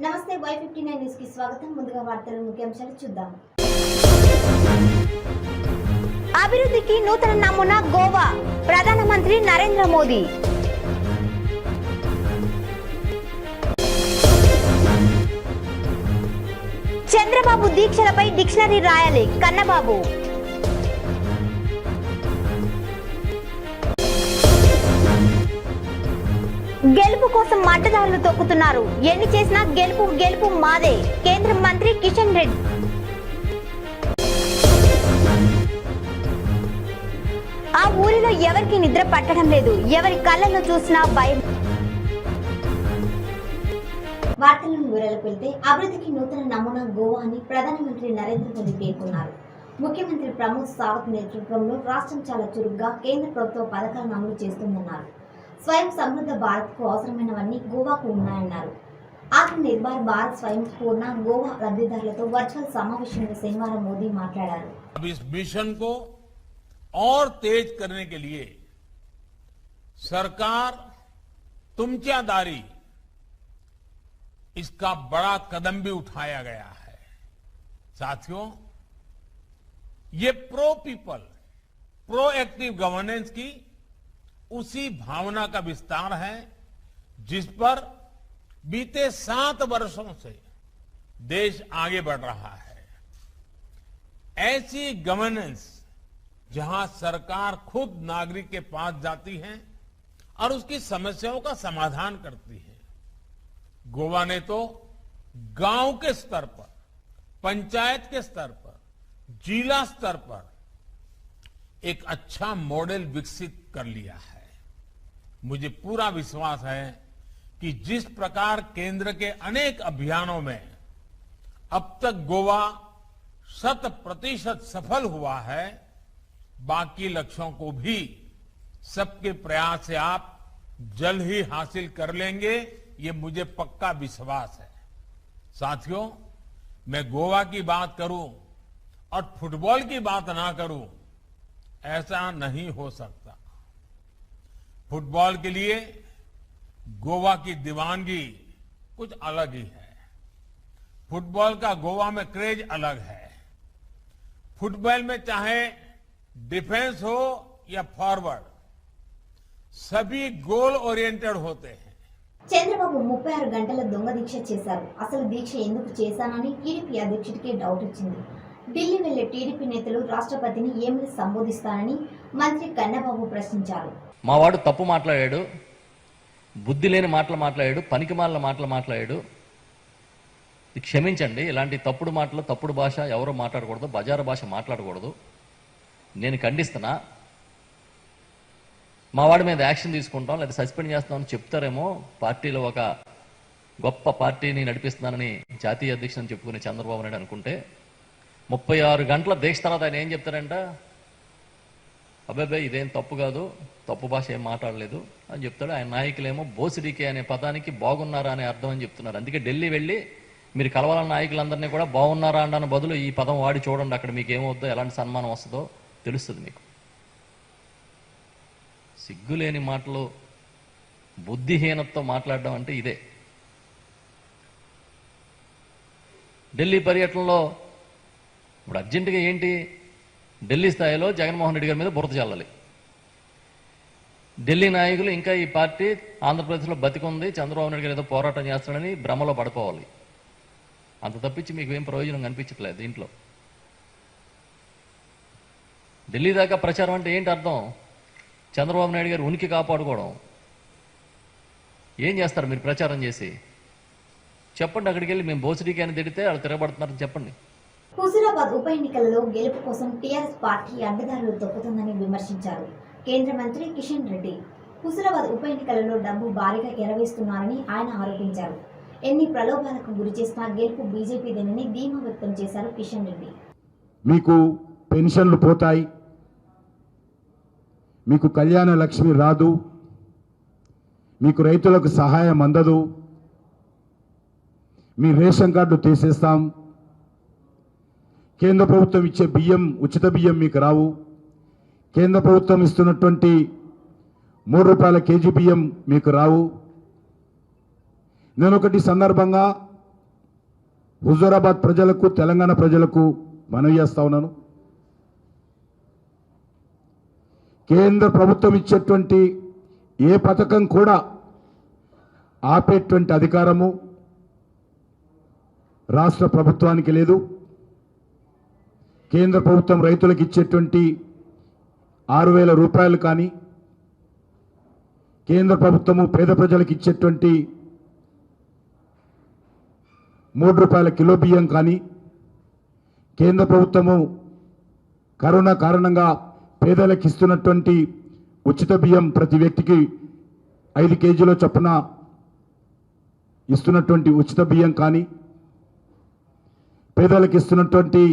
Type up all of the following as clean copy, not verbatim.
నమస్తే Y59 news కి స్వాగతం. ముందుగా వార్తల ముఖ్యాంశాలు చూద్దాం. అభివృద్ధికి నూతన నమూనా గోవా ప్రధానమంత్రి నరేంద్ర మోదీ. చంద్రబాబు దీక్షలపై డిక్షనరీ రాయాలి కన్నబాబు. గెలుపు కోసం మద్దతుదారులు తొక్కుతున్నారు. ఎన్ని చేసినా గెలుపు గెలుపు మాదే కేంద్ర మంత్రి కిషన్ రెడ్డి. ఆ ఊరిలో ఎవరికి నిద్ర పట్టడం లేదు. ఎవరి కళ్ళను చూసినా భయం. వార్తలను వివరాలకు వెళ్తే అభివృద్ధికి నూతన నమూనా గోవా అని ప్రధానమంత్రి నరేంద్ర మోదీ పేర్కొన్నారు. ముఖ్యమంత్రి ప్రమోద్ సావంత్ నేతృత్వంలో రాష్ట్రం చాలా చురుగ్గా కేంద్ర ప్రభుత్వ పథకాలను అమలు చేస్తుందన్నారు. స్వయం సమృద్ధ భారత్కు అవసరమైనవన్నీ గోవాకు ఉన్నాయన్నారు. ఆత్మనిర్భర్ భారత్ స్వయం పూర్ణ గోవా లబ్ధిదారులతో వర్చువల్ సమావేశంలో శనివారం మోదీ మాట్లాడారు. अब इस मिशन को और तेज करने के लिए सरकार तुमच्या दारी इसका बड़ा कदम भी उठाया गया है। साथियों, ये प्रो पीपल प्रोएक्टिव गवर्नेंस की उसी भावना का विस्तार है जिस पर बीते 7 वर्षों से देश आगे बढ़ रहा है। ऐसी गवर्नेंस जहां सरकार खुद नागरिक के पास जाती है और उसकी समस्याओं का समाधान करती है। गोवा ने तो गांव के स्तर पर, पंचायत के स्तर पर, जिला स्तर पर एक अच्छा मॉडल विकसित कर लिया है। मुझे पूरा विश्वास है कि जिस प्रकार केंद्र के अनेक अभियानों में अब तक गोवा 100% सफल हुआ है, बाकी लक्ष्यों को भी सबके प्रयास से आप जल्द ही हासिल कर लेंगे, ये मुझे पक्का विश्वास है। साथियों, मैं गोवा की बात करूं और फुटबॉल की बात ना करूं, ऐसा नहीं हो सकता। फुटबॉल के लिए गोवा की दीवानगी कुछ अलग ही है। फुटबॉल का गोवा में क्रेज अलग है। फुटबॉल में चाहे डिफेंस हो या फॉरवर्ड, सभी गोल ओरिएंटेड होते हैं। చంద్రబాబు 36 గంటల దొంగ దీక్ష చేశారు. అసలు దీక్ష ఎందుకు చేశానని టీడీపీ అధ్యక్షుడికి డౌట్ వచ్చింది. ఢిల్లీ వెళ్లే టీడీపీ నేతలు రాష్ట్రపతిని ఏమని సంబోధిస్తారని మంత్రి కన్నబాబు ప్రశ్నించారు. మావాడు తప్పు మాట్లాడాడు, బుద్ధి లేని మాటలు మాట్లాడాడు, పనికిమాలిన మాటలు మాట్లాడాడు. క్షమించండి, ఇలాంటి తప్పుడు మాటలు, తప్పుడు భాష ఎవరు మాట్లాడకూడదు, బజారు భాష మాట్లాడకూడదు. నేను ఖండిస్తున్నా. మా వాడి మీద యాక్షన్ తీసుకుంటాం లేదా సస్పెండ్ చేస్తామని చెప్తారేమో. పార్టీలో ఒక గొప్ప పార్టీని నడిపిస్తున్నానని జాతీయ అధ్యక్షుని చెప్పుకునే చంద్రబాబు నాయుడు అనుకుంటే 36 గంటల దీక్ష తర్వాత ఆయన ఏం చెప్తారంట? అబ్బాయి ఇదేం తప్పు కాదు, తప్పు భాష ఏం మాట్లాడలేదు అని చెప్తాడు. ఆయన నాయకులేమో బోసిడీకే అనే పదానికి బాగున్నారా అనే అర్థం అని చెప్తున్నారు. అందుకే ఢిల్లీ వెళ్ళి మీరు కలవాలన్న నాయకులందరినీ కూడా బాగున్నారా అన్న బదులు ఈ పదం వాడి చూడండి, అక్కడ మీకు ఏమవుతుందో, ఎలాంటి సన్మానం వస్తుందో తెలుస్తుంది మీకు. సిగ్గులేని మాటలు, బుద్ధిహీనతతో మాట్లాడడం అంటే ఇదే. ఢిల్లీ పర్యటనలో ఇప్పుడు అర్జెంటుగా ఏంటి, ఢిల్లీ స్థాయిలో జగన్మోహన్ రెడ్డి గారి మీద బురద చల్లాలి. ఢిల్లీ నాయకులు ఇంకా ఈ పార్టీ ఆంధ్రప్రదేశ్లో బతికుంది, చంద్రబాబు నాయుడు గారు ఏదో పోరాటం చేస్తాడని భ్రమలో పడిపోవాలి. అంత తప్పించి మీకు ఏం ప్రయోజనం కనిపించట్లేదు దీంట్లో. ఢిల్లీ దాకా ప్రచారం అంటే ఏంటి అర్థం? చంద్రబాబు నాయుడు గారు ఉనికి కాపాడుకోవడం. ఏం చేస్తారు మీరు ప్రచారం చేసి? చెప్పండి, అక్కడికి వెళ్ళి మేము బోసిడీకి అని తిడితే వాళ్ళు తిరగబడుతున్నారని చెప్పండి. హుజూరాబాద్ ఉప ఎన్నికలలో గెలుపు కోసం టీఆర్ఎస్ పార్టీ అడ్డదారులు తొక్కుతుందని విమర్శించారు కేంద్ర మంత్రి కిషన్ రెడ్డి. హుజూరాబాద్ ఉప ఎన్నికలలో డబ్బు భారీగా ఎరవేస్తున్నారని ఆయన ఆరోపించారు. ఎన్ని ప్రలోభాలకు గురి చేసినా గెలుపు బీజేపీదేనని ధీమా వ్యక్తం చేశారు కిషన్ రెడ్డి. మీకు పెన్షన్లు పోతాయి, మీకు కళ్యాణ లక్ష్మి రాదు, మీకు రైతులకు సహాయం అందదు, మీ రేషన్ కార్డు తీసేస్తాం, కేంద్ర ప్రభుత్వం ఇచ్చే బియ్యం, ఉచిత బియ్యం మీకు రావు, కేంద్ర ప్రభుత్వం ఇస్తున్నటువంటి 3 రూపాయల కేజీ బియ్యం మీకు రావు. నేను ఒకటి సందర్భంగా హుజూరాబాద్ ప్రజలకు, తెలంగాణ ప్రజలకు మనవి చేస్తా ఉన్నాను. కేంద్ర ప్రభుత్వం ఇచ్చేటువంటి ఏ పథకం కూడా ఆపేటువంటి అధికారము రాష్ట్ర ప్రభుత్వానికి లేదు. కేంద్ర ప్రభుత్వం రైతులకు ఇచ్చేటువంటి 6,000 రూపాయలు కానీ, కేంద్ర ప్రభుత్వము పేద ప్రజలకు ఇచ్చేటువంటి 3 రూపాయల కిలో బియ్యం కానీ, కేంద్ర ప్రభుత్వము కరోనా కారణంగా పేదలకు ఇస్తున్నటువంటి ఉచిత బియ్యం ప్రతి వ్యక్తికి 5 కేజీల చొప్పున ఇస్తున్నటువంటి ఉచిత బియ్యం కానీ, పేదలకు ఇస్తున్నటువంటి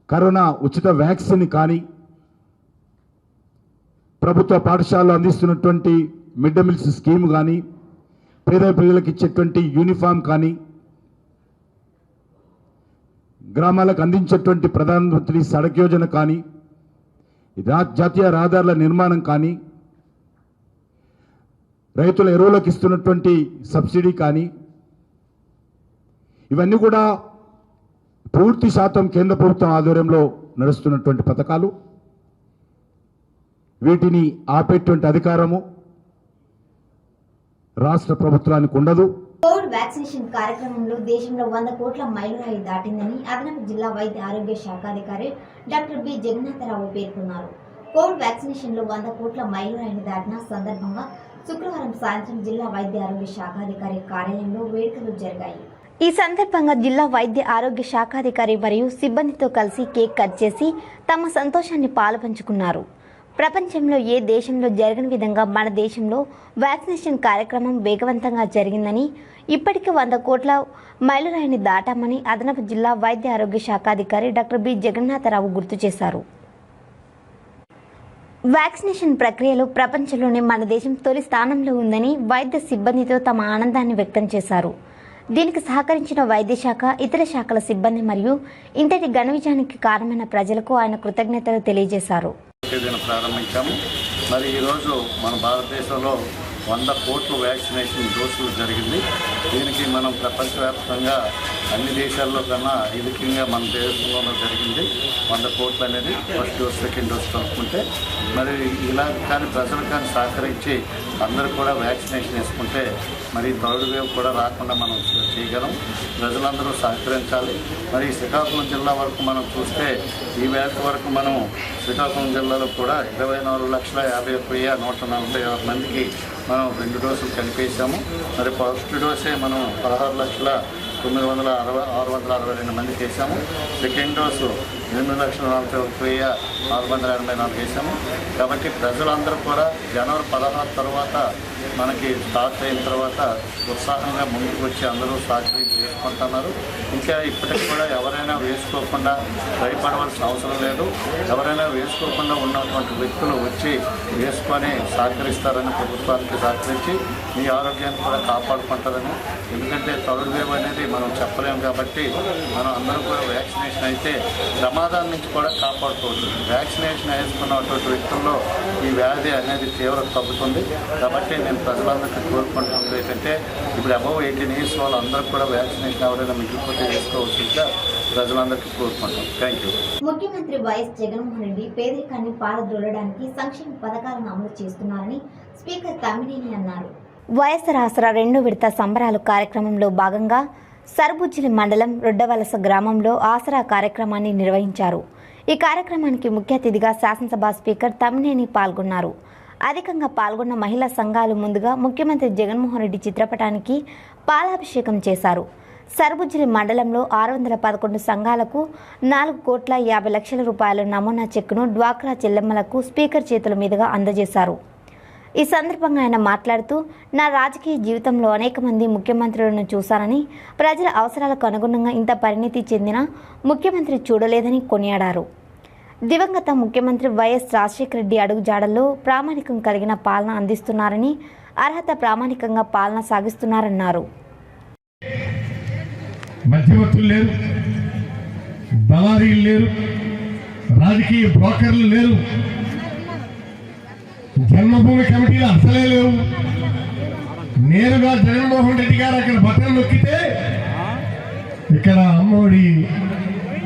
కరోనా ఉచిత వ్యాక్సిన్ కానీ, ప్రభుత్వ పాఠశాలలో అందిస్తున్నటువంటి మిడ్ డే మీల్స్ స్కీమ్ కానీ, పేద ప్రజలకు ఇచ్చేటువంటి యూనిఫామ్ కానీ, గ్రామాలకు అందించేటువంటి ప్రధానమంత్రి సడక్ యోజన కానీ, జాతీయ రహదారుల నిర్మాణం కానీ, రైతుల ఎరువులకు ఇస్తున్నటువంటి సబ్సిడీ కానీ, ఇవన్నీ కూడా పూర్తి శాతం కేంద్ర ప్రభుత్వం ఆధ్వర్యంలో నడుస్తున్నటువంటి పథకాలు. వీటిని ఆపేటువంటి అధికారము రాష్ట్ర ప్రభుత్వానికి ఉండదు. కోవిడ్ వ్యాక్సినేషన్ కార్యక్రమంలో దేశంలో 100 కోట్ల మైలురాయి దాటిందని అదనపు జిల్లా వైద్య ఆరోగ్య శాఖాధికారి డాక్టర్ బి జగన్నాథరావు పేర్కొన్నారు. కోవిడ్ వ్యాక్సినేషన్లో 100 కోట్ల మైలురాయిని దాటిన సందర్భంగా శుక్రవారం సాయంత్రం జిల్లా వైద్య ఆరోగ్య శాఖాధికారి కార్యాలయంలో వేడుకలు జరిగాయి. ఈ సందర్భంగా జిల్లా వైద్య ఆరోగ్య శాఖాధికారి మరియు సిబ్బందితో కలిసి కేక్ కట్ చేసి తమ సంతోషాన్ని పాలుపంచుకున్నారు. ప్రపంచంలో ఏ దేశంలో జరగని విధంగా మన దేశంలో వ్యాక్సినేషన్ కార్యక్రమం వేగవంతంగా జరిగిందని, ఇప్పటికే 100 కోట్ల మైలురాయిని దాటామని అదనపు జిల్లా వైద్య ఆరోగ్య శాఖాధికారి డాక్టర్ బి జగన్నాథరావు గుర్తు చేశారు. వ్యాక్సినేషన్ ప్రక్రియలో ప్రపంచంలోనే మన దేశం తొలి స్థానంలో ఉందని వైద్య సిబ్బందితో తమ ఆనందాన్ని వ్యక్తం చేశారు. దీనికి సహకరించిన వైద్య శాఖ, ఇతర శాఖల సిబ్బంది మరియు ఇంతటి ఘన విజయానికి కారణమైన ప్రజలకు ఆయన కృతజ్ఞతలు తెలియజేశారు. ప్రారంభించాము. మరి ఈరోజు మన భారతదేశంలో 100 కోట్ల వ్యాక్సినేషన్ డోసులు జరిగింది. దీనికి మనం ప్రపంచవ్యాప్తంగా అన్ని దేశాల్లో కన్నా అధికంగా మన దేశంలోనూ జరిగింది 100 కోట్లు అనేది. ఫస్ట్ డోస్, సెకండ్ డోస్ కలుపుకుంటే మరి ఇలా కానీ ప్రజలు కానీ సహకరించి అందరూ కూడా వ్యాక్సినేషన్ వేసుకుంటే మరి థర్డ్ వేవ్ కూడా రాకుండా మనం చేయగలం. ప్రజలందరూ సహకరించాలి. మరి శ్రీకాకుళం జిల్లా వరకు మనం చూస్తే ఈ వేళ వరకు మనం శ్రీకాకుళం జిల్లాలో కూడా 24,50,146 మందికి మనం 2 డోసులు కలిపేసాము. మరి ఫస్ట్ డోసే మనం 16,962 మందికి వేసాము. సెకండ్ డోసు 8,41,684 వేసాము. కాబట్టి ప్రజలందరూ కూడా జనవరి 16 తర్వాత మనకి స్టార్ట్ అయిన తర్వాత ఉత్సాహంగా ముందుకు వచ్చి అందరూ సహకరించి వేసుకుంటున్నారు. ఇంకా ఇప్పటికి కూడా ఎవరైనా వేసుకోకుండా భయపడవలసిన అవసరం లేదు. ఎవరైనా వేసుకోకుండా ఉన్నటువంటి వ్యక్తులు వచ్చి వేసుకొని సహకరిస్తారని ప్రభుత్వానికి సహకరించి మీ ఆరోగ్యాన్ని కూడా కాపాడుకుంటారని. ఎందుకంటే థర్డ్ వేవ్ అనేది మనం చెప్పలేము కాబట్టి మనం అందరం కూడా వ్యాక్సినేషన్ అయితే ప్రమాదాల నుంచి కూడా కాపాడుకోవచ్చు. వ్యాక్సినేషన్ వేసుకున్నటువంటి వ్యక్తుల్లో ఈ వ్యాధి అనేది తీవ్రత తగ్గుతుంది. కాబట్టి నేను ప్రజలందరికీ కోరుకుంటున్నది ఏంటంటే ఇప్పుడు అబవ్ 18 ఇయర్స్ వాళ్ళందరూ కూడా వ్యాక్సినేషన్ ఎవరైనా మిగిలిపోతే వేసుకోవచ్చుగా ప్రజలందరికీ కోరుకుంటాం. Thank you. ముఖ్యమంత్రి వైఎస్ జగన్మోహన్ రెడ్డి పేదరికాన్ని పారద్రోలడానికి సంక్షేమ పథకాలను అమలు చేస్తున్నారని స్పీకర్ తమ్మినేని అన్నారు. వైఎస్ఆర్ ఆసరా 2వ విడత సంబరాలు కార్యక్రమంలో భాగంగా సర్బుజ్జిలి మండలం రొడ్డవలస గ్రామంలో ఆసరా కార్యక్రమాన్ని నిర్వహించారు. ఈ కార్యక్రమానికి ముఖ్య అతిథిగా శాసనసభ స్పీకర్ తమ్మినేని పాల్గొన్నారు. అధికంగా పాల్గొన్న మహిళా సంఘాలు ముందుగా ముఖ్యమంత్రి జగన్మోహన్ రెడ్డి చిత్రపటానికి పాలాభిషేకం చేశారు. సర్బుజ్జిలి మండలంలో 611 సంఘాలకు 4,50,00,000 రూపాయల నమూనా చెక్కును డ్వాక్రా చెల్లెమ్మలకు స్పీకర్ చేతుల మీదుగా అందజేశారు. ఈ సందర్భంగా ఆయన మాట్లాడుతూ, నా రాజకీయ జీవితంలో అనేక మంది ముఖ్యమంత్రులను చూశానని, ప్రజల అవసరాలకు అనుగుణంగా ఇంత పరిణితి చెందిన ముఖ్యమంత్రి చూడలేదని కొనియాడారు. దివంగత ముఖ్యమంత్రి వైఎస్ రాజశేఖర రెడ్డి అడుగుజాడల్లో ప్రామాణికం కలిగిన పాలన అందిస్తున్నారని, అర్హత ప్రామాణికంగా పాలన సాగిస్తున్నారన్నారు. మధ్యవర్తులు లేరు, దళారీలు లేరు, రాజకీయ బ్రోకర్లు లేరు, జన్మభూమి కమిటీలు అసలే లేవు. నేరుగా జగన్మోహన్ రెడ్డి గారు అక్కడ బటన్ నొక్కితే ఇక్కడ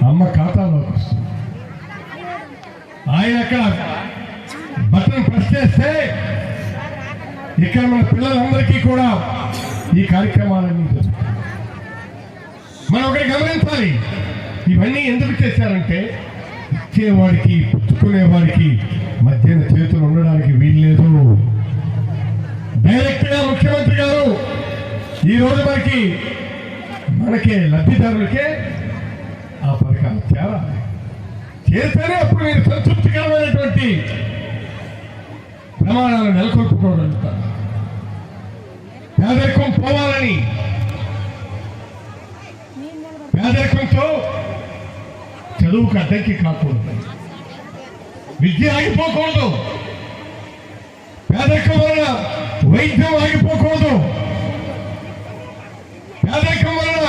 అమ్మ ఖాతాలోకి వస్తుంది. ఆయన అక్కడ బటన్ ప్రెస్ చేస్తే ఇక్కడ మన పిల్లలందరికీ కూడా ఈ కార్యక్రమాలన్నీ జరుగుతాయి. మనం ఒకటి గమనించాలి, ఇవన్నీ ఎందుకు చేశారంటే ఇచ్చేవాడికి పుచ్చుకునేవాడికి మధ్యన చేతులు ఉండడానికి వీల్లేదు. డైరెక్ట్ గా ముఖ్యమంత్రి గారు ఈరోజు మనకే లబ్ధిదారులకే ఆ పథకాలు చేస్తేనే అప్పుడు మీరు సంతృప్తికరమైనటువంటి ప్రమాణాలు నెలకొల్పుకోగలుగుతారు. పేదరికం పోవాలని, పేదరికంతో చదువుకు అడ్డంకి కాకూడదు, విద్య ఆగిపోకూడదు, పేదరికం వలన వైద్యం ఆగిపోకూడదు, పేదరికం వలన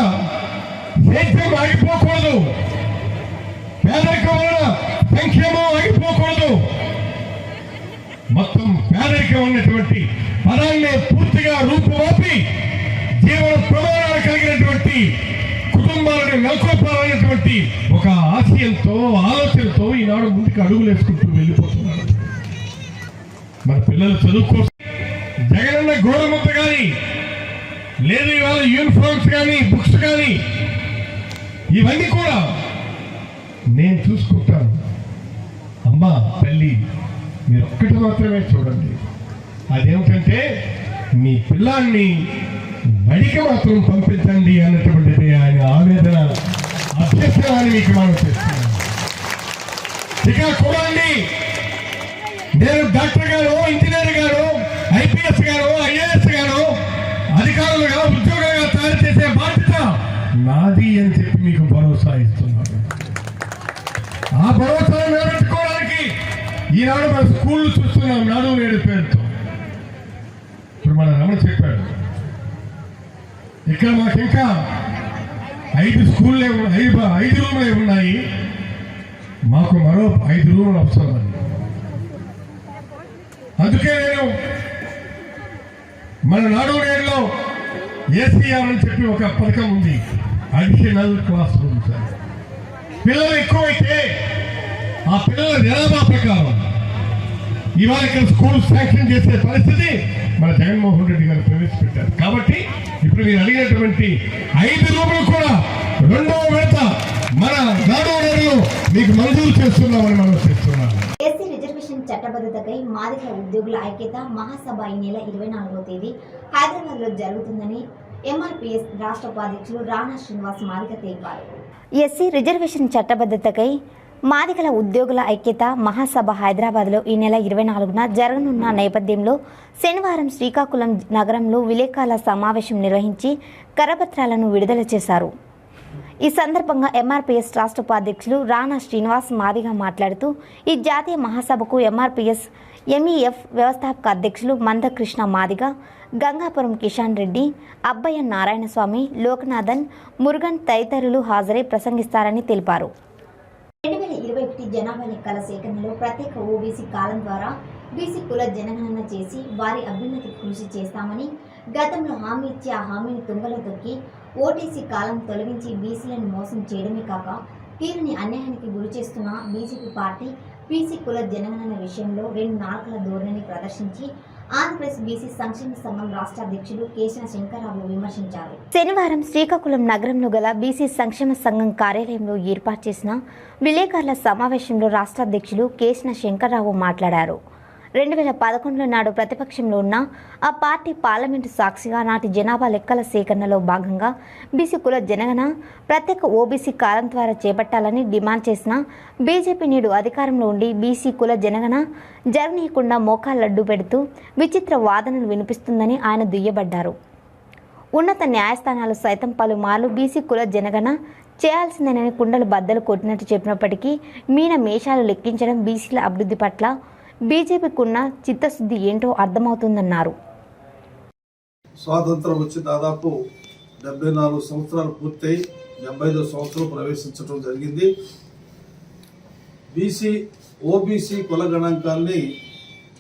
సేద్యం ఆగిపోకూడదు, పేదరికం వలన సంక్షేమం ఆగిపోకూడదు. మొత్తం పేదరికం ఉన్నటువంటి పదాన్ని పూర్తిగా రూపుమాపి జీవన ప్రమాణాలు కలిగినటువంటి కుటుంబాలను నెలకొల్పాలనేటువంటి ఒక ఆశయంతో ఆలోచనతో ఈనాడు ముందుకు అడుగులు వేసుకుంటూ వెళ్ళిపోతున్నారు. మన పిల్లలు చదువుకోసం జగనన్న గోడముద్ద కానీ, లేదు ఇవాళ యూనిఫామ్స్ కానీ, బుక్స్ కానీ, ఇవన్నీ కూడా నేను చూసుకుంటాను. అమ్మా తల్లి మీరు ఒక్కటి మాత్రమే చూడండి, అదేమిటంటే మీ పిల్లాన్ని బడికి మాత్రం పంపించండి అన్నటువంటిది ఆయన ఆవేదన, అభ్యర్థనాన్ని మీకు మనం చేస్తున్నాం. ఇక చూడండి, నేను డాక్టర్ గారు, ఇంజనీర్ గారు, ఐపీఎస్ గారు, ఐఏఎస్ గారు అధికారులుగా ఉద్యోగంగా తయారు చేసే బాధ్యత నాది అని చెప్పి మీకు భరోసా ఇస్తున్నాను. ఆ భరోసా నిలబెట్టుకోవడానికి ఈనాడు మన స్కూళ్ళు చూస్తున్నాం, నాడు నేడు పేరుతో. ఇప్పుడు మన రమణ చెప్పాడు, ఇక్కడ మాకు ఇంకా 5 స్కూళ్ళే 5 రూములే ఉన్నాయి, మాకు మరో 5 రూములు అవసరం అని. అందుకే నేను మన నాడు నేడులో ఏసీఆర్ అని చెప్పి ఒక పథకం ఉంది, అడిషనల్ క్లాస్ రూమ్స్. పిల్లలు ఎక్కువైతే ఆ పిల్లల జనాభా ప్రకారం ఇవాళ ఇక్కడ స్కూల్ శాంక్షన్ చేసే పరిస్థితి మన జగన్మోహన్ రెడ్డి గారు ప్రవేశపెట్టారు. కాబట్టి ఇప్పుడు మీరు అడిగినటువంటి 5 రూములు కూడా 2వ విడత మన నాడు నేడులో మీకు మంజూరు చేస్తున్నామని మనం చేస్తున్నాం. ఎస్సీ రిజర్వేషన్ చట్టబద్ధతకై మాదిగ ఉద్యోగుల ఐక్యత మహాసభ ఈ నెల 24వ తేదీ హైదరాబాద్ లో జరుగుతుందని ఎంఆర్పీఎస్ రాష్ట్ర ఉపాధ్యక్షులు రాణా శ్రీనివాస్ మాదిగ తెలిపారు. ఎస్సీ రిజర్వేషన్ చట్టబద్ధతకై మాదిగల ఉద్యోగుల ఐక్యత మహాసభ హైదరాబాద్లో ఈ నెల 24న జరగనున్న నేపథ్యంలో శనివారం శ్రీకాకుళం నగరంలో విలేకరుల సమావేశం నిర్వహించి కరపత్రాలను విడుదల చేశారు. ఈ సందర్భంగా ఎంఆర్పీఎస్ రాష్ట్ర ఉపాధ్యక్షులు రాణా శ్రీనివాస్ మాదిగ మాట్లాడుతూ ఈ జాతీయ మహాసభకు ఎంఆర్పీఎస్ ఎంఈఎఫ్ వ్యవస్థాపక అధ్యక్షులు మందకృష్ణ మాదిగ, గంగాపురం కిషన్ రెడ్డి, అబ్బయ్య నారాయణస్వామి, లోకనాథన్, మురుగన్ తదితరులు హాజరై ప్రసంగిస్తారని తెలిపారు. 2021 జనాభా లెక్కల సేకరణలో ప్రత్యేక ఓబీసీ కాలం ద్వారా బీసీ కుల జనగణన చేసి వారి అభ్యున్నతికి కృషి చేస్తామని, గతంలో హామీ ఇచ్చి ఆ హామీని తుంగలో తొక్కి ఓటీసీ కాలం తొలగించి బీసీలను మోసం చేయడమే కాక తీరుని అన్యాయానికి గురి చేస్తున్న బీజేపీ పార్టీ బీసీ కుల జనగణన విషయంలో 2 నాలుకల ధోరణిని ప్రదర్శించి ఆంధ్రప్రదేశ్ బీసీ సంక్షేమ సంఘం రాష్ట్ర అధ్యక్షుడు కేశన శంకర్రావు విమర్శించారు. శనివారం శ్రీకాకుళం నగరంలో గల బీసీ సంక్షేమ సంఘం కార్యాలయంలో ఏర్పాటు చేసిన విలేకరుల సమావేశంలో రాష్ట్ర అధ్యక్షులు కేశన శంకర్రావు మాట్లాడారు. 2011లో నాడు ప్రతిపక్షంలో ఉన్న ఆ పార్టీ పార్లమెంటు సాక్షిగా నాటి జనాభా లెక్కల సేకరణలో భాగంగా బీసీ కుల జనగణన ప్రత్యేక ఓబీసీ కాలం ద్వారా చేపట్టాలని డిమాండ్ చేసిన బీజేపీ నేడు అధికారంలో ఉండి బీసీ కుల జనగణన జరగనీయకుండా మోకాళ్ళడ్డు పెడుతూ విచిత్ర వాదనలు వినిపిస్తుందని ఆయన దుయ్యబడ్డారు. ఉన్నత న్యాయస్థానాలు సైతం పలుమార్లు బీసీ కుల జనగణన చేయాల్సిందేనని కుండలు బద్దలు కొట్టినట్టు చెప్పినప్పటికీ మీన మేషాలు లెక్కించడం బీసీల అభివృద్ధి పట్ల బీజేపీకున్న చిత్తశుద్ధి ఏంటో అర్థమవుతుందన్నారు. స్వాతంత్రం వచ్చి దాదాపు 74 సంవత్సరాలు పూర్తయి 75వ సంవత్సరం ప్రవేశించడం జరిగింది. బీసీ ఓబీసీ కుల గణాంకాన్ని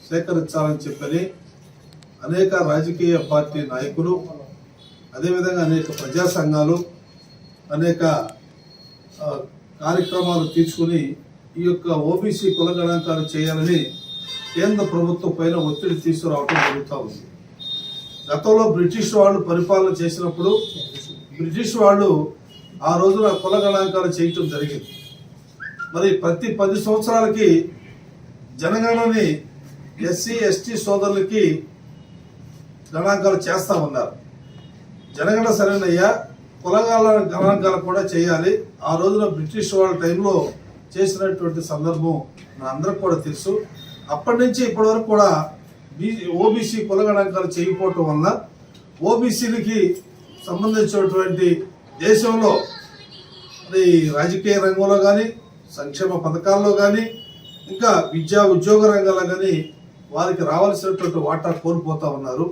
సేకరించాలని చెప్పని అనేక రాజకీయ పార్టీ నాయకులు, అదేవిధంగా అనేక ప్రజా సంఘాలు, అనేక కార్యక్రమాలు తీసుకుని ఈ యొక్క ఓబీసీ కుల గణాంకాలు చేయాలని కేంద్ర ప్రభుత్వం పైన ఒత్తిడి తీసుకురావడం జరుగుతూ ఉంది. గతంలో బ్రిటిష్ వాళ్ళు పరిపాలన చేసినప్పుడు బ్రిటిష్ వాళ్ళు ఆ రోజున కుల గణాంకాలు చేయటం జరిగింది. మరి ప్రతి 10 సంవత్సరాలకి జనగణనని ఎస్సీ ఎస్టీ సోదరులకి గణాంకాలు చేస్తా ఉన్నారు. జనగణన సరేనయ్యా, కులగాల గణాంకాలు కూడా చేయాలి. ఆ రోజున బ్రిటిష్ వాళ్ళ టైంలో చేసినటువంటి సందర్భం అందరికి కూడా తెలుసు. అప్పటి నుంచి ఇప్పటి వరకు కూడా ఓబీసీ కుల గణాంకాలు చేయకపోవటం వల్ల ఓబీసీలకి సంబంధించినటువంటి దేశంలో మరి రాజకీయ రంగంలో కానీ, సంక్షేమ పథకాల్లో కానీ, ఇంకా విద్యా ఉద్యోగ రంగాల్లో కానీ వారికి రావాల్సినటువంటి వాటా కోల్పోతా ఉన్నారు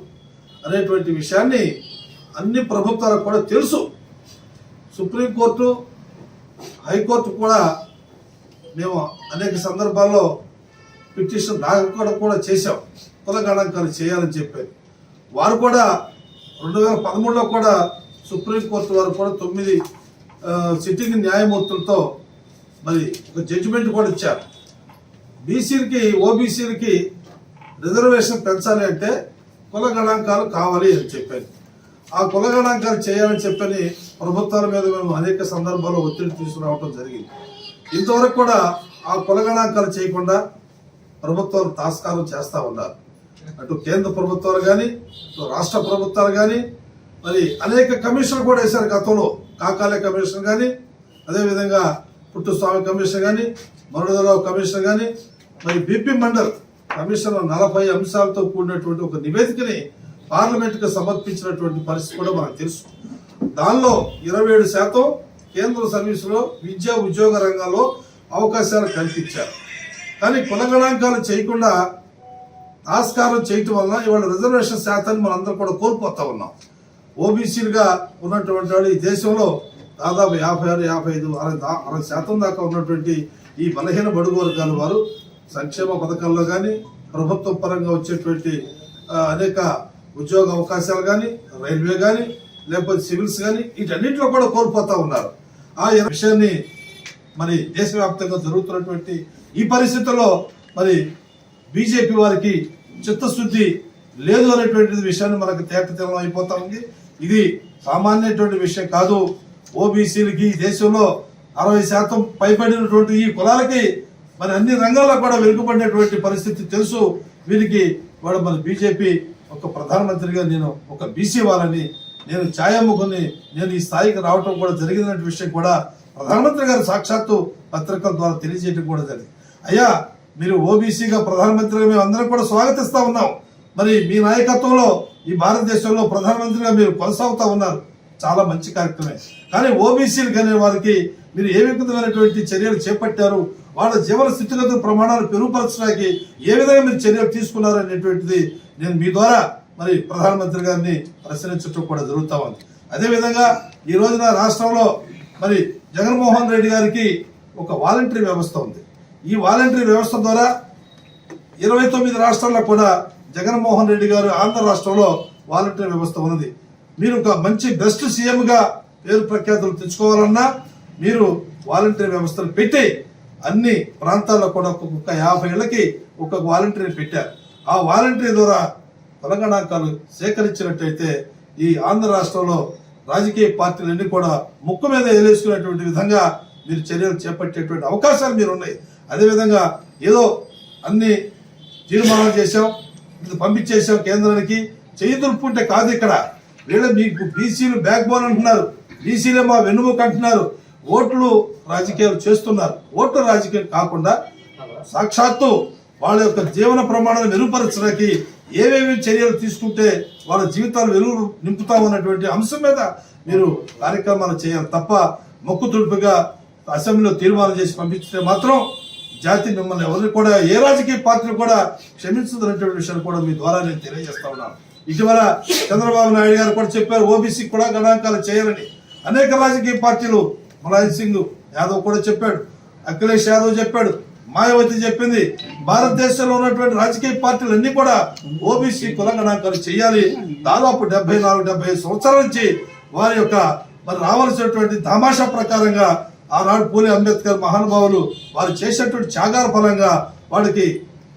అనేటువంటి విషయాన్ని అన్ని ప్రభుత్వాలకు కూడా తెలుసు. సుప్రీంకోర్టు, హైకోర్టు కూడా మేము అనేక సందర్భాల్లో పిటిషన్ దాఖలు కూడా చేశాం, కుల గణాంకాలు చేయాలని చెప్పారు. వారు కూడా 2013లో కూడా సుప్రీంకోర్టు వారు కూడా 9 సిట్టింగ్ న్యాయమూర్తులతో మరి ఒక జడ్జిమెంట్ కూడా ఇచ్చారు. బీసీలకి ఓబీసీలకి రిజర్వేషన్ పెంచాలి అంటే కుల గణాంకాలు కావాలి అని చెప్పారు. ఆ కుల గణాంకాలు చేయాలని చెప్పని ప్రభుత్వాల మీద మేము అనేక సందర్భాల్లో ఒత్తిడి తీసుకురావడం జరిగింది. ఇంతవరకు కూడా ఆ కుల గణాంకాలు చేయకుండా ప్రభుత్వాలు తాస్కారం చేస్తూ ఉన్నారు. అటు కేంద్ర ప్రభుత్వాలు కానీ, ఇటు రాష్ట్ర ప్రభుత్వాలు కానీ, మరి అనేక కమిషన్లు కూడా వేశారు గతంలో. కాకాలే కమిషన్ కానీ, అదేవిధంగా పుట్టుస్వామి కమిషన్ కానీ, మరుడరావు కమిషన్ కానీ, మరి బీపీ మండల్ కమిషన్ 40 అంశాలతో కూడినటువంటి ఒక నివేదికని పార్లమెంట్కి సమర్పించినటువంటి పరిస్థితి కూడా మనకు తెలుసు. దానిలో 27% కేంద్ర సర్వీసులో విద్యా ఉద్యోగ రంగాల్లో అవకాశాలు కల్పించారు. కానీ కుల గణాంకాలు చేయకుండా ఆస్కారం చేయటం వలన ఇవాళ రిజర్వేషన్ శాతాన్ని మనందరం కూడా కోల్పోతా ఉన్నాం. ఓబీసీలుగా ఉన్నటువంటి వాడు ఈ దేశంలో దాదాపు 56, 55, 60% దాకా ఉన్నటువంటి ఈ బలహీన బడుగు వర్గాల వారు సంక్షేమ పథకాల్లో కానీ, ప్రభుత్వ పరంగా వచ్చేటువంటి అనేక ఉద్యోగ అవకాశాలు కానీ, రైల్వే కానీ, లేకపోతే సివిల్స్ కానీ, వీటన్నింటిలో కూడా కోల్పోతా ఉన్నారు. ఆ విషయాన్ని మరి దేశవ్యాప్తంగా జరుగుతున్నటువంటి ఈ పరిస్థితుల్లో మరి బీజేపీ వారికి చిత్తశుద్ధి లేదు అనేటువంటి విషయాన్ని మనకు తేటతెల్లం అయిపోతా ఉంది. ఇది సామాన్యటువంటి విషయం కాదు. ఓబీసీలకి దేశంలో 60% పైబడినటువంటి ఈ కులాలకి మరి అన్ని రంగాల్లో కూడా వెనుకబడినటువంటి పరిస్థితి తెలుసు. వీరికి వాడు మన బీజేపీ ఒక ప్రధానమంత్రిగా నేను ఒక బీసీ వాళ్ళని, నేను ఛాయాముఖుని, నేను ఈ స్థాయికి రావటం కూడా జరిగిన విషయం కూడా ప్రధానమంత్రి గారు సాక్షాత్తు పత్రికల ద్వారా తెలియజేయడం కూడా జరిగింది. అయ్యా, మీరు ఓబీసీగా ప్రధానమంత్రిగా మేము అందరం కూడా స్వాగతిస్తా ఉన్నాం. మరి మీ నాయకత్వంలో ఈ భారతదేశంలో ప్రధానమంత్రిగా మీరు కొనసాగుతా ఉన్నారు, చాలా మంచి కార్యక్రమే. కానీ ఓబీసీలు అనే వారికి మీరు ఏ విధమైనటువంటి చర్యలు చేపట్టారు, వాళ్ళ జీవన స్థితిగతుల ప్రమాణాలు మెరుగుపరచడానికి ఏ విధంగా మీరు చర్యలు తీసుకున్నారు అనేటువంటిది నేను మీ ద్వారా మరి ప్రధానమంత్రి గారిని ప్రశ్నించడం కూడా జరుగుతూ ఉంది. అదేవిధంగా ఈ రోజున రాష్ట్రంలో మరి జగన్మోహన్ రెడ్డి గారికి ఒక వాలంటరీ వ్యవస్థ ఉంది. ఈ వాలంటరీ వ్యవస్థ ద్వారా 29 రాష్ట్రాల్లో కూడా జగన్మోహన్ రెడ్డి గారు ఆంధ్ర రాష్ట్రంలో వాలంటరీ వ్యవస్థ ఉన్నది. మీరు ఒక మంచి బెస్ట్ సీఎంగా పేరు ప్రఖ్యాతులు తెచ్చుకోవాలన్నా మీరు వాలంటరీ వ్యవస్థను పెట్టి అన్ని ప్రాంతాల్లో కూడా ఒక్కొక్క 50 ఏళ్ళకి ఒక్కొక్క వాలంటరీ పెట్టారు. ఆ వాలంటరీ ద్వారా కుల గణాంకాలు సేకరించినట్టయితే ఈ ఆంధ్ర రాష్ట్రంలో రాజకీయ పార్టీలన్నీ కూడా ముక్కు మీద ఏలేసుకునేటువంటి విధంగా మీరు చర్యలు చేపట్టేటువంటి అవకాశాలు మీరు ఉన్నాయి. అదేవిధంగా ఏదో అన్ని తీర్మానాలు చేశాం, ఇది పంపించేసాం కేంద్రానికి, చెయ్యి దులుపుకుంటే కాదు. ఇక్కడ వీళ్ళ మీకు బీసీలు బ్యాక్ బోన్ అంటున్నారు, బీసీలే మా వెన్నుముక అంటున్నారు, ఓట్లు రాజకీయాలు చేస్తున్నారు. ఓట్లు రాజకీయం కాకుండా సాక్షాత్తు వాళ్ళ యొక్క జీవన ప్రమాణాలను మెరుగుపరచడానికి ఏవేవి చర్యలు తీసుకుంటే వాళ్ళ జీవితాలు వెలుగు నింపుతామన్నటువంటి అంశం మీద మీరు కార్యక్రమాలు చేయాలి తప్ప మొక్కు తుడుపుగా అసెంబ్లీలో తీర్మానం చేసి పంపించితే మాత్రం జాతి మిమ్మల్ని ఎవరిని కూడా, ఏ రాజకీయ పార్టీలు కూడా క్షమించదనేటువంటి విషయాన్ని కూడా మీ ద్వారా నేను తెలియజేస్తా ఉన్నాను. ఇటీవల చంద్రబాబు నాయుడు గారు కూడా చెప్పారు ఓబీసీ కూడా గణాంకాలు చేయాలని. అనేక రాజకీయ పార్టీలు, ములాయం సింగ్ యాదవ్ కూడా చెప్పాడు, అఖిలేష్ యాదవ్ చెప్పాడు, మాయావతి చెప్పింది. భారతదేశంలో ఉన్నటువంటి రాజకీయ పార్టీలు అన్ని కూడా ఓబీసీ కుల గణాంకాలు చేయాలి. దాదాపు 74-75 సంవత్సరాల నుంచి వారి యొక్క మరి రావాల్సినటువంటి తమాషా ప్రకారంగా ఆనాడు పూలే అంబేద్కర్ మహానుభావులు వారు చేసినటువంటి త్యాగాల ఫలంగా వాడికి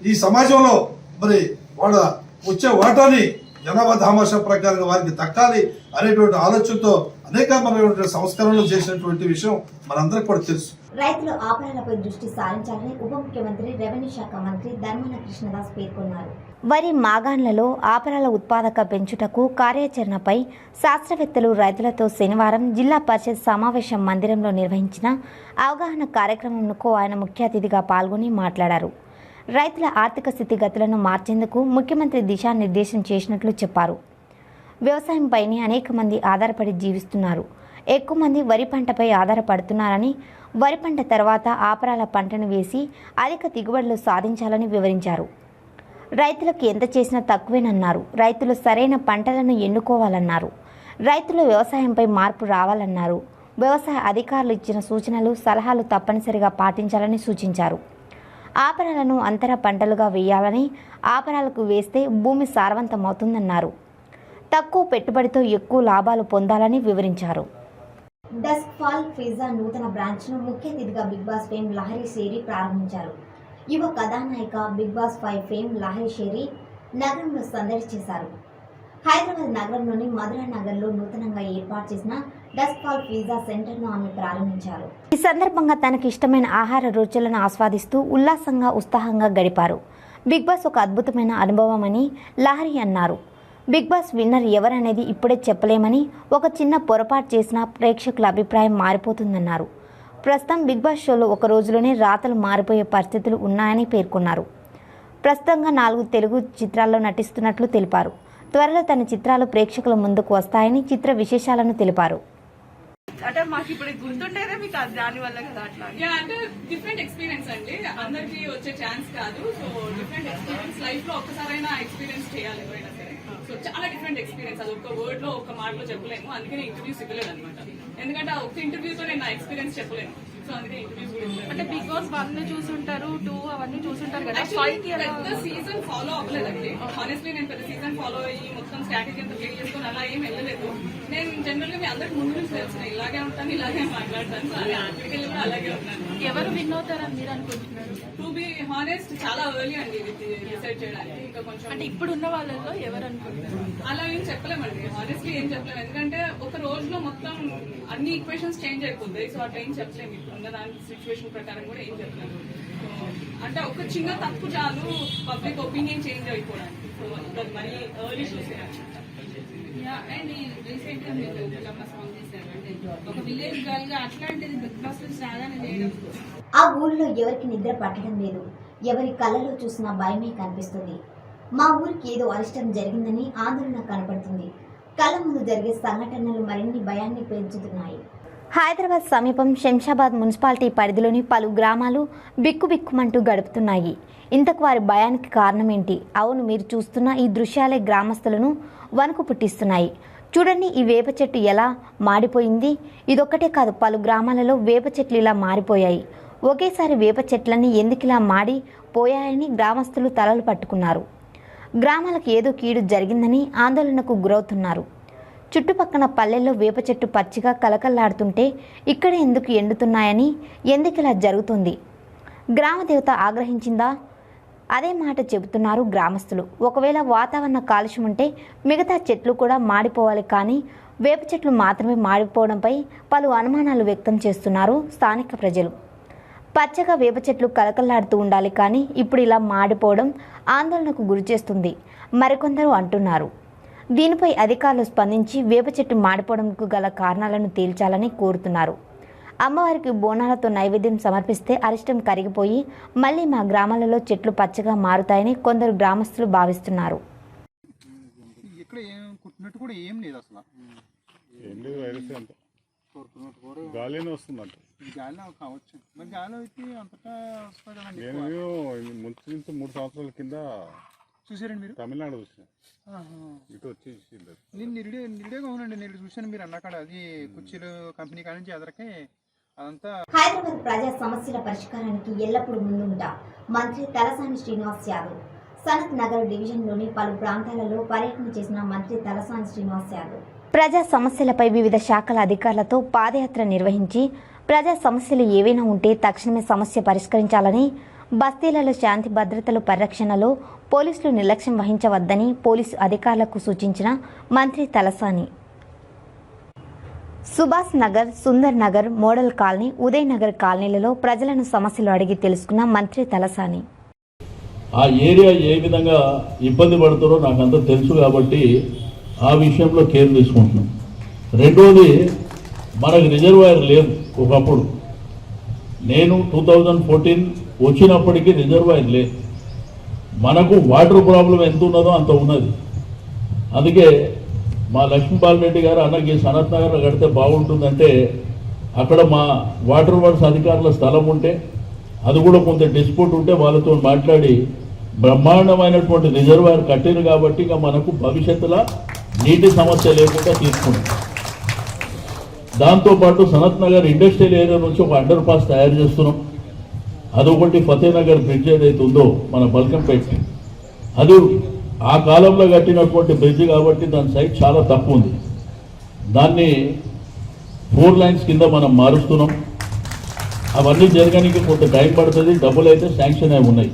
ఈ సమాజంలో మరి వాడ వచ్చే వాటాని జనాభా తమాషా ప్రకారంగా వారికి దక్కాలి అనేటువంటి ఆలోచనతో అనేకమైనటువంటి సంస్కరణలు చేసినటువంటి విషయం మనందరికీ కూడా తెలుసు. రైతుల ఆపరాలపై దృష్టి సారించాలని ఉప ముఖ్యమంత్రి రెవెన్యూ శాఖ మంత్రి ధర్మాన కృష్ణదాస్ పేర్కొన్నారు. వరి మాగాణ్లలో ఆపరాల ఉత్పాదక పెంచుటకు కార్యాచరణపై శాస్త్రవేత్తలు రైతులతో శనివారం జిల్లా పరిషత్ సమావేశ మందిరంలో నిర్వహించిన అవగాహన కార్యక్రమంకు ఆయన ముఖ్య అతిథిగా పాల్గొని మాట్లాడారు. రైతుల ఆర్థిక స్థితిగతులను మార్చేందుకు ముఖ్యమంత్రి దిశానిర్దేశం చేసినట్లు చెప్పారు. వ్యవసాయంపైనే అనేక మంది ఆధారపడి జీవిస్తున్నారు. ఎక్కువ మంది వరి పంటపై ఆధారపడుతున్నారని, వరి పంట తర్వాత ఆపరాల పంటను వేసి అధిక దిగుబడులు సాధించాలని వివరించారు. రైతులకు ఎంత చేసినా తక్కువేనన్నారు. రైతులు సరైన పంటలను ఎన్నుకోవాలన్నారు. రైతులు వ్యవసాయంపై మార్పు రావాలన్నారు. వ్యవసాయ అధికారులు ఇచ్చిన సూచనలు, సలహాలు తప్పనిసరిగా పాటించాలని సూచించారు. ఆపరాలను అంతర పంటలుగా వేయాలని, ఆపరాలకు వేస్తే భూమి సారవంతమవుతుందన్నారు. తక్కువ పెట్టుబడితో ఎక్కువ లాభాలు పొందాలని వివరించారు. డస్క్ ఫాల్ పిజ్జా నూతన బ్రాంచ్ను ముఖ్య అతిథిగా big boss fame Lahari Shari ప్రారంభించారు. యువ కథానాయిక big boss 5 fame Lahari Shari నగరంలో సందడి చేశారు. హైదరాబాద్ నగరంలోని మధురా నగర్లో నూతనంగా ఏర్పాటు చేసిన డస్క్ ఫాల్ పిజ్జా సెంటర్ను ఆమె ప్రారంభించారు. ఈ సందర్భంగా తనకి ఇష్టమైన ఆహార రుచులను ఆస్వాదిస్తూ ఉల్లాసంగా, ఉత్సాహంగా గడిపారు. బిగ్ బాస్ ఒక అద్భుతమైన అనుభవం అని లహరి అన్నారు. బిగ్ బాస్ విన్నర్ ఎవరనేది ఇప్పుడే చెప్పలేమని, ఒక చిన్న పొరపాటు చేసినా ప్రేక్షకుల అభిప్రాయం మారిపోతుందన్నారు. ప్రస్తుతం బిగ్ బాస్ షోలో ఒక రోజులోనే రాతలు మారిపోయే పరిస్థితులు ఉన్నాయని పేర్కొన్నారు. ప్రస్తుతంగా 4 తెలుగు చిత్రాల్లో నటిస్తున్నట్లు తెలిపారు. త్వరలో తన చిత్రాలు ప్రేక్షకుల ముందుకు వస్తాయని చిత్ర విశేషాలను తెలిపారు. అంటే మాకు ఇప్పుడు గుర్తుంటేనే మీకు దాని వల్ల కదా అట్లా అంటే డిఫరెంట్ ఎక్స్పీరియన్స్ అండి, అందరికి వచ్చే ఛాన్స్ కాదు. సో డిఫరెంట్ ఎక్స్పీరియన్స్ లైఫ్ లో ఒక్కసారైనా ఎక్స్పీరియన్స్ చేయాలి ఎవరైనా సరే. సో చాలా డిఫరెంట్ ఎక్స్పీరియన్స్, అది ఒక వర్డ్ లో ఒక మాటలో చెప్పలేము. అందుకనే ఇంటర్వ్యూస్ ఇవ్వలేదు అనమాట. ఎందుకంటే ఆ ఒక్క ఇంటర్వ్యూతో నేను నా ఎక్స్పీరియన్స్ చెప్పలేను. సో అందుకే ఇంటర్వ్యూస్ గురించి. అంటే బిగ్ బాస్ 1 చూసుంటారు, 2 అవన్నీ చూసుంటారు కదా. పెద్ద సీజన్ ఫాలో అవ్వలేదండి. హానెస్ట్లీ నేను పెద్ద సీజన్ ఫాలో అయ్యి మొత్తం స్ట్రాటజీ అంతా ప్లే చేసుకుని అలా ఏం వెళ్ళలేదు. నేను జనరల్ గా మీ అందరికి ముందు నుంచి తెలుసు, ఇలాగే ఉంటాను, ఇలాగే మాట్లాడతాను. సో అది ఆఖరికి వెళ్ళి కూడా అలాగే ఉన్నాను. ఎవరు విన్ అవుతారని మీరు అనుకుంటున్నారు? టు బి హానెస్ట్ చాలా ఎర్లీ అండి ఇది డిసైడ్ చేయడానికి. ఇంకా కొంచెం అంటే ఇప్పుడు ఉన్న వాళ్ళలో ఎవరు అనుకుంటున్నారు అలా ఏం చెప్పలేమండి. హానెస్ట్లీ ఏం చెప్పలేము, ఎందుకంటే ఒక రోజులో మొత్తం అన్ని ఈక్వేషన్స్ చేంజ్ అయిపోతాయి. సో అట్లా ఏం చెప్పలేము. ఇప్పుడు ఉన్న దాని సిచ్యువేషన్ ప్రకారం కూడా ఏం చెప్పలేము. అంటే ఒక చిన్న తప్పు చాలు పబ్లిక్ ఒపీనియన్ చేంజ్ అయిపోవడానికి. సో అది మరీ ఎర్లీ చూసేయాలి. అండ్ రీసెంట్ గా మీరు సాంగ్ చేశారు, అంటే ఒక విలేజ్ గర్ల్ గా అట్లాంటిది బిగ్ బాస్ సాధన చేయడం. ఆ ఊరిలో ఎవరికి నిద్ర పట్టడం లేదు. ఎవరి కళ్ళలో చూసినా భయమే కనిపిస్తుంది. మా ఊరికి ఏదో అరిష్టం జరిగిందని ఆందోళన కనపడుతుంది. కళ్ళ ముందు జరిగే సంఘటనలు మరిన్ని భయాన్ని పెంచుతున్నాయి. హైదరాబాద్ సమీపం శంషాబాద్ మున్సిపాలిటీ పరిధిలోని పలు గ్రామాలు బిక్కుబిక్కుమంటూ గడుపుతున్నాయి. ఇంతకు వారి భయానికి కారణం ఏంటి? అవును, మీరు చూస్తున్న ఈ దృశ్యాలే గ్రామస్తులను వణుకు పుట్టిస్తున్నాయి. చూడండి, ఈ వేప చెట్టు ఎలా మాడిపోయింది. ఇదొక్కటే కాదు, పలు గ్రామాలలో వేప చెట్లు ఇలా మారిపోయాయి. ఒకేసారి వేప చెట్లన్నీ ఎందుకిలా మాడిపోయాయని గ్రామస్తులు తలలు పట్టుకున్నారు. గ్రామాలకు ఏదో కీడు జరిగిందని ఆందోళనకు గురవుతున్నారు. చుట్టుపక్కల పల్లెల్లో వేప చెట్టు పచ్చిగా కలకల్లాడుతుంటే ఇక్కడ ఎందుకు ఎండుతున్నాయని, ఎందుకిలా జరుగుతుంది? గ్రామదేవత ఆగ్రహించిందా? అదే మాట చెబుతున్నారు గ్రామస్తులు. ఒకవేళ వాతావరణ కాలుష్యం ఉంటే మిగతా చెట్లు కూడా మాడిపోవాలి, కానీ వేప చెట్లు మాత్రమే మాడిపోవడంపై పలు అనుమానాలు వ్యక్తం చేస్తున్నారు స్థానిక ప్రజలు. పచ్చగా వేప చెట్లు కలకల్లాడుతూ ఉండాలి, కానీ ఇప్పుడు ఇలా మాడిపోవడం ఆందోళనకు గురిచేస్తుంది మరికొందరు అంటున్నారు. దీనిపై అధికారులు స్పందించి వేప చెట్టు మాడిపోవడంకు గల కారణాలను తేల్చాలని కోరుతున్నారు. అమ్మవారికి బోనాలతో నైవేద్యం సమర్పిస్తే అరిష్టం కరిగిపోయి మళ్ళీ మా గ్రామాలలో చెట్లు పచ్చగా మారుతాయని కొందరు గ్రామస్తులు భావిస్తున్నారు. ఇక్కడ ఏం కుట్టినట్టు కూడా ఏం లేదు, అసలు ఏం లేదు. వైరస్ అంత గాలినే వస్తుందంట. గాలి కావచ్చు, మరి గాలి అయితే అంతటా వస్తుంది కదండి. నేను ముందు 3 సంవత్సరాల కింద చూసారండి మీరు? తమిళనాడు చూసాను, ఇటు వచ్చి నేను నిరుడేగా అవునండి. నేను చూశాను మీరు అన్నకాడ, అది కుర్చీలు కంపెనీ కాడ నుంచి ఎదరకే అదంతా. హైదరాబాద్ ప్రజా సమస్యల పరిష్కారానికి ఎల్లప్పుడూ ముందుంటా మంత్రి తలసాని శ్రీనివాస్ యాదవ్. సనత్ నగర్ డివిజన్లోని పలు ప్రాంతాలలో పర్యటన చేసిన మంత్రి తలసాని శ్రీనివాస్ యాదవ్ ప్రజా సమస్యలపై వివిధ శాఖల అధికారులతో పాదయాత్ర నిర్వహించి ప్రజా సమస్యలు ఏవైనా ఉంటే తక్షణమే సమస్య పరిష్కరించాలని, బస్తీలలో శాంతి భద్రతల పరిరక్షణలో పోలీసులు నిర్లక్ష్యం వహించవద్దని పోలీసు అధికారులకు సూచించిన మంత్రి తలసాని. సుభాష్ నగర్, సుందర్ నగర్, మోడల్ కాలనీ, ఉదయ్ నగర్ కాలనీలలో ప్రజలను సమస్యలు అడిగి తెలుసుకున్న మంత్రి తలసాని. ఆ ఏరియా ఏ విధంగా ఇబ్బంది పడుతారో నాకంతా తెలుసు కాబట్టి ఆ విషయంలో కేర్ తీసుకుంటున్నాం. రెండోది, మనకు రిజర్వాయర్ లేదు. ఒకప్పుడు నేను 2014 వచ్చినప్పటికీ రిజర్వాయర్ లేదు. మనకు వాటర్ ప్రాబ్లం ఎంత ఉన్నదో అంత ఉన్నది. అందుకే మా లక్ష్మీపాల్ రెడ్డి గారు అన్నకి సనత్ నగర్లో కడితే బాగుంటుందంటే అక్కడ మా వాటర్ వర్క్స్ అధికారుల స్థలం ఉంటే అది కూడా కొంత డిస్ప్యూట్ ఉంటే వాళ్ళతో మాట్లాడి బ్రహ్మాండమైనటువంటి రిజర్వాయర్ కట్టిరు కాబట్టి ఇక మనకు భవిష్యత్తులో నీటి సమస్య లేకుండా తీసుకుంటాం. దాంతోపాటు సనత్ నగర్ ఇండస్ట్రియల్ ఏరియా నుంచి ఒక అండర్ పాస్ తయారు చేస్తున్నాం. అదొకటి ఫతేనగర్ బ్రిడ్జ్ ఏదైతే ఉందో మన బల్కంపేట, అది ఆ కాలంలో కట్టినటువంటి బ్రిడ్జ్ కాబట్టి దాని సైజ్ చాలా తక్కువ ఉంది. దాన్ని 4 లైన్స్ కింద మనం మారుస్తున్నాం. అవన్నీ జరగడానికి కొంత టైం పడుతుంది. డబ్బులు అయితే శాంక్షన్ అయి ఉన్నాయి.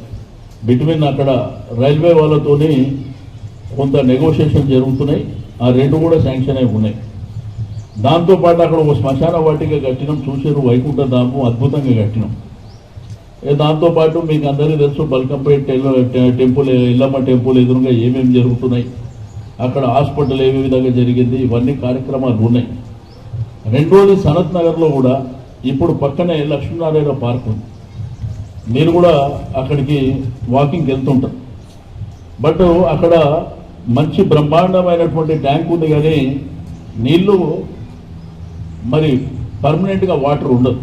బిట్వీన్ అక్కడ రైల్వే వాళ్ళతోని కొంత నెగోషియేషన్ జరుగుతున్నాయి. ఆ 2 కూడా శాంక్షన్ అయి ఉన్నాయి. దాంతోపాటు అక్కడ ఒక శ్మశాన వాటిక కట్టినాం. చూసారు, వైకుంఠ ధాము అద్భుతంగా కట్టినాం. దాంతోపాటు మీకు అందరికీ తెలుసు బల్కంపేట టెంపుల్, ఇల్లమ్మ టెంపుల్ ఎదురుగా ఏమేమి జరుగుతున్నాయి, అక్కడ హాస్పిటల్ ఏ విధంగా జరిగింది, ఇవన్నీ కార్యక్రమాలు ఉన్నాయి. రెండోది, సనత్ నగర్లో కూడా ఇప్పుడు పక్కనే లక్ష్మీనారాయణ పార్క్ ఉంది. మీరు కూడా అక్కడికి వాకింగ్కి వెళ్తుంటారు. బట్ అక్కడ మంచి బ్రహ్మాండమైనటువంటి ట్యాంక్ ఉంది, కానీ నీళ్లు మరి పర్మనెంట్గా వాటర్ ఉండదు.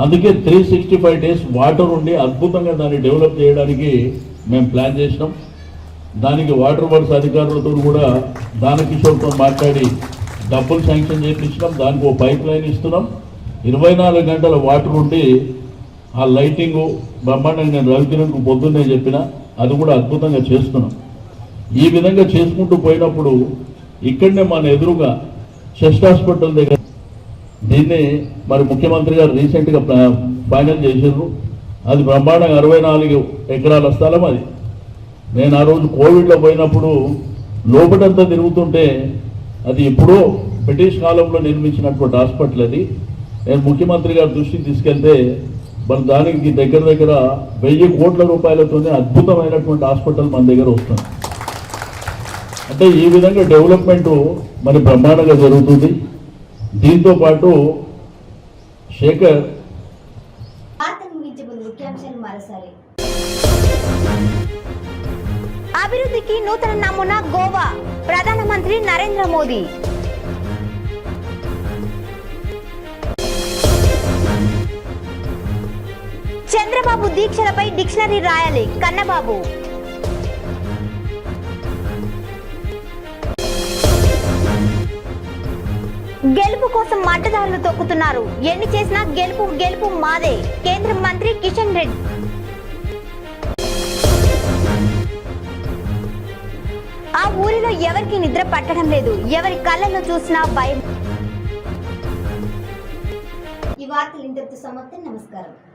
అందుకే 365 డేస్ వాటర్ ఉండి అద్భుతంగా దాన్ని డెవలప్ చేయడానికి మేము ప్లాన్ చేసినాం. దానికి వాటర్ వర్క్స్ అధికారులతో కూడా దానకిషోర్తో మాట్లాడి డబ్బులు శాంక్షన్ చేయించినాం. దానికి ఒక పైప్ లైన్ ఇస్తున్నాం. 24 గంటల వాటర్ ఉండి ఆ లైటింగు బ్రహ్మాండంగా నేను రవికిరణ్కు పొద్దున్నే చెప్పిన, అది కూడా అద్భుతంగా చేస్తున్నాం. ఈ విధంగా చేసుకుంటూ పోయినప్పుడు ఇక్కడనే మన ఎదురుగా చెస్ట్ హాస్పిటల్ దగ్గర దీన్ని మరి ముఖ్యమంత్రి గారు రీసెంట్గా ఫైనల్ చేశారు. అది బ్రహ్మాండంగా 64 ఎకరాల స్థలం అది. నేను ఆ రోజు కోవిడ్లో పోయినప్పుడు లోపటంతా తిరుగుతుంటే అది ఎప్పుడో బ్రిటిష్ కాలంలో నిర్మించినటువంటి హాస్పిటల్ అది. నేను ముఖ్యమంత్రి గారి దృష్టికి తీసుకెళ్తే మరి దానికి దగ్గర 1000 కోట్ల రూపాయలతోనే అద్భుతమైనటువంటి హాస్పిటల్ మన దగ్గర వస్తుంది. అంటే ఈ విధంగా డెవలప్మెంట్ మరి బ్రహ్మాండంగా జరుగుతుంది. దీంతో పాటు శేఖర్ అభివృద్ధికి నూతన నమూనా గోవా, ప్రధానమంత్రి నరేంద్ర మోదీ. చంద్రబాబు దీక్షలపై డిక్షనరీ రాయాలి, కన్నబాబు. గెలుపు కోసం మడ్డదారులు తొక్కుతున్నారు. ఎన్ని చేసినా గెలుపు గెలుపు మాదే, కేంద్ర మంత్రి కిషన్ రెడ్డి. ఆ ఊరిలో ఎవరికి నిద్ర పట్టడం లేదు. ఎవరి కళ్ళలో చూసినా భయం. ఈ వార్తలు ఇంతటితో సమాప్తం. నమస్కారం.